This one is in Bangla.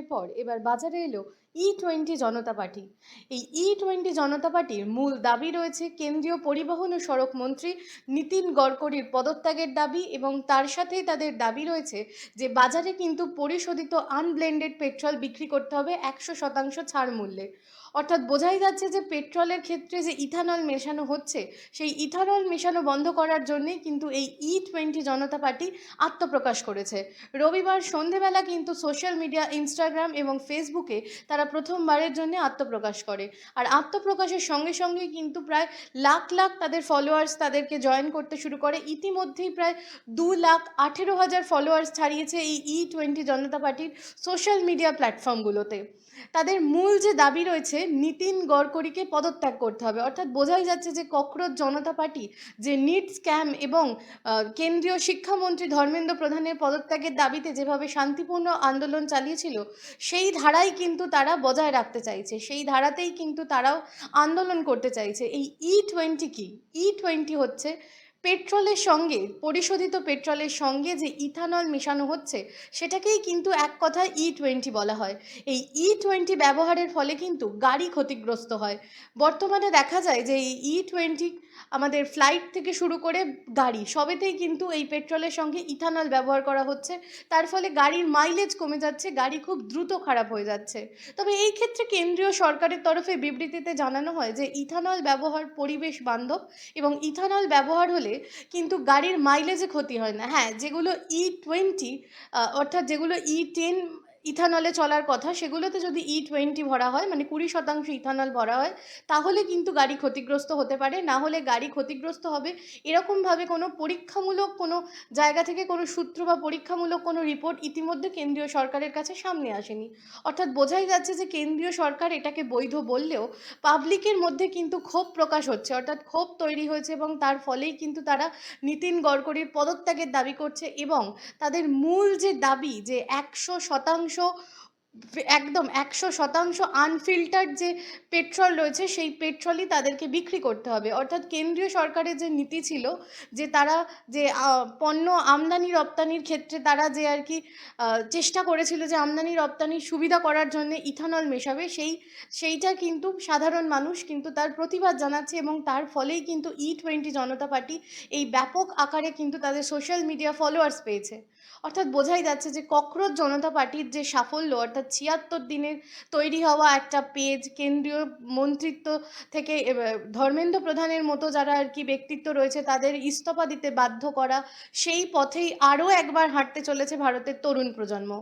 নির্বাচনের পর এবার বাজারে এলো ই-20 জনতা পার্টি। এই ই-20 জনতা পার্টির মূল দাবি রয়েছে কেন্দ্রীয় পরিবহন ও সড়ক মন্ত্রী নীতিন গডকরির পদত্যাগের দাবি, এবং তার সাথেই তাদের দাবি রয়েছে যে বাজারে কিন্তু পরিশোধিত আনব্লেন্ডেড পেট্রোল বিক্রি করতে হবে 100% ছাড় মূল্যে। অর্থাৎ বোঝাই যাচ্ছে যে পেট্রোলের ক্ষেত্রে যে ইথানল মেশানো হচ্ছে, সেই ইথানল মেশানো বন্ধ করার জন্যেই কিন্তু এই ই-20 জনতা পার্টি আত্মপ্রকাশ করেছে। রবিবার সন্ধেবেলা কিন্তু সোশ্যাল মিডিয়া ইনস্টাগ্রাম এবং ফেসবুকে তারা প্রথমবারের জন্য আত্মপ্রকাশ করে। আর আত্মপ্রকাশের সঙ্গে সঙ্গেই কিন্তু প্রায় লাখ লাখ তাদের ফলোয়ার্স তাদেরকে জয়েন করতে শুরু করে। ইতিমধ্যেই প্রায় 2,18,000 ফলোয়ার্স ছাড়িয়েছে এই ই-20 জনতা পার্টির সোশ্যাল মিডিয়া প্ল্যাটফর্মগুলোতে। তাদের মূল যে দাবি রয়েছে নীতিন গডকরিকে পদত্যাগ করতে হবে। অর্থাৎ বোঝাই যাচ্ছে যে ককরোচ জনতা পার্টি যে নিট স্ক্যাম এবং কেন্দ্রীয় শিক্ষামন্ত্রী ধর্মেন্দ্র প্রধানের পদত্যাগের দাবিতে যেভাবে শান্তিপূর্ণ আন্দোলন চালিয়েছিল, সেই ধারাই কিন্তু তারা বজায় রাখতে চাইছে, সেই ধারাতেই কিন্তু তারাও আন্দোলন করতে চাইছে। এই ই-20 কি? ই-20 হচ্ছে পেট্রোলের সঙ্গে, পরিশোধিত পেট্রোলের সঙ্গে যে ইথানল মেশানো হচ্ছে, সেটাকেই কিন্তু এক কথায় ই-20 বলা হয়। এই ই-20 ব্যবহারের ফলে কিন্তু গাড়ি ক্ষতিগ্রস্ত হয়। বর্তমানে দেখা যায় যে এই ই-20 আমাদের ফ্লাইট থেকে শুরু করে গাড়ি সবেতেই কিন্তু এই পেট্রোলের সঙ্গে ইথানল ব্যবহার করা হচ্ছে। তার ফলে গাড়ির মাইলেজ কমে যাচ্ছে, গাড়ি খুব দ্রুত খারাপ হয়ে যাচ্ছে। তবে এই ক্ষেত্রে কেন্দ্রীয় সরকারের তরফে বিবৃতিতে জানানো হয় যে ইথানল ব্যবহার পরিবেশ বান্ধব এবং ইথানল ব্যবহার হলে কিন্তু গাড়ির মাইলেজে ক্ষতি হয় না। হ্যাঁ, যেগুলো ই-20 অর্থাৎ যেগুলো ই-10 ইথানলে চলার কথা, সেগুলোতে যদি ই-20 ভরা হয়, মানে 20% ইথানল ভরা হয়, তাহলে কিন্তু গাড়ি ক্ষতিগ্রস্ত হতে পারে। না হলে গাড়ি ক্ষতিগ্রস্ত হবে এরকমভাবে কোনো পরীক্ষামূলক কোনো জায়গা থেকে কোনো সূত্র বা পরীক্ষামূলক কোনো রিপোর্ট ইতিমধ্যে কেন্দ্রীয় সরকারের কাছে সামনে আসেনি। অর্থাৎ বোঝাই যাচ্ছে যে কেন্দ্রীয় সরকার এটাকে বৈধ বললেও পাবলিকের মধ্যে কিন্তু ক্ষোভ প্রকাশ হচ্ছে, অর্থাৎ ক্ষোভ তৈরি হয়েছে, এবং তার ফলেই কিন্তু তারা নীতিন গডকরির পদত্যাগের দাবি করছে। এবং তাদের মূল যে দাবি যে 100% একদম 100% আনফিল্টার্ড যে পেট্রোল রয়েছে, সেই পেট্রোলই তাদেরকে বিক্রি করতে হবে। অর্থাৎ কেন্দ্রীয় সরকারের যে নীতি ছিল যে তারা যে পণ্য আমদানি রপ্তানির ক্ষেত্রে তারা যে আর কি চেষ্টা করেছিল যে আমদানি রপ্তানির সুবিধা করার জন্য ইথানল মেশাবে, সেইটা কিন্তু সাধারণ মানুষ কিন্তু তার প্রতিবাদ জানাচ্ছে, এবং তার ফলেই কিন্তু ই-20 জনতা পার্টি এই ব্যাপক আকারে কিন্তু তাদের সোশ্যাল মিডিয়া ফলোয়ার্স পেয়েছে। অর্থাৎ বোঝাই যাচ্ছে যে ককরোচ জনতা পার্টির যে সাফল্য, অর্থাৎ ৭৬ দিনের তৈরি হওয়া একটা পেজ, কেন্দ্রীয় মন্ত্রিত্ব থেকে ধর্মেন্দ্র প্রধানের মতো যারা আর কি ব্যক্তিত্ব রয়েছে তাদের ইস্তফা দিতে বাধ্য করা, সেই পথেই আরও একবার হাঁটতে চলেছে ভারতের তরুণ প্রজন্ম।